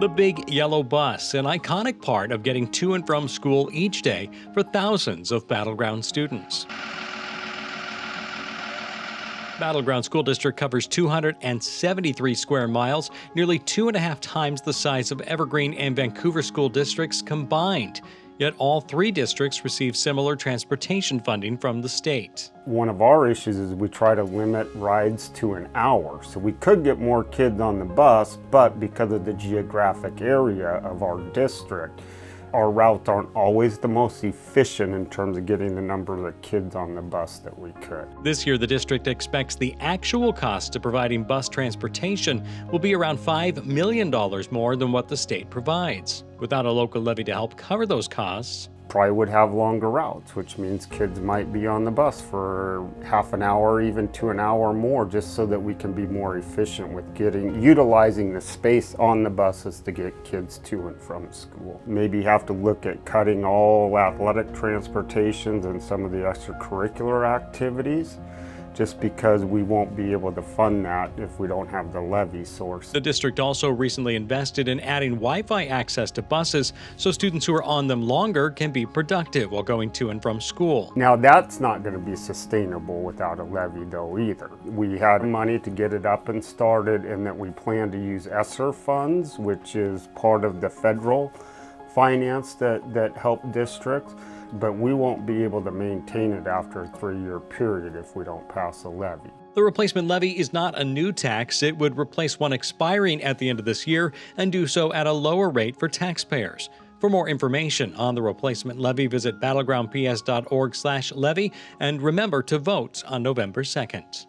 The big yellow bus, an iconic part of getting to and from school each day for thousands of Battleground students. Battleground School District covers 273 square miles, nearly 2.5 times the size of Evergreen and Vancouver school districts combined. Yet all three districts receive similar transportation funding from the state. One of our issues is we try to limit rides to an hour. So we could get more kids on the bus, but because of the geographic area of our district, our routes aren't always the most efficient in terms of getting the number of kids on the bus that we could. This year, the district expects the actual cost of providing bus transportation will be around $5 million more than what the state provides. Without a local levy to help cover those costs, probably would have longer routes, which means kids might be on the bus for half an hour, even to an hour more, just so that we can be more efficient with utilizing the space on the buses to get kids to and from school. Maybe have to look at cutting all athletic transportations and some of the extracurricular activities, just because we won't be able to fund that if we don't have the levy source. The district also recently invested in adding Wi-Fi access to buses so students who are on them longer can be productive while going to and from school. Now that's not going to be sustainable without a levy though either. We had money to get it up and started, and that we plan to use ESSER funds, which is part of the federal finance that help districts. But we won't be able to maintain it after a 3-year period if we don't pass a levy. The replacement levy is not a new tax. It would replace one expiring at the end of this year and do so at a lower rate for taxpayers. For more information on the replacement levy, visit battlegroundps.org/levy and remember to vote on November 2nd.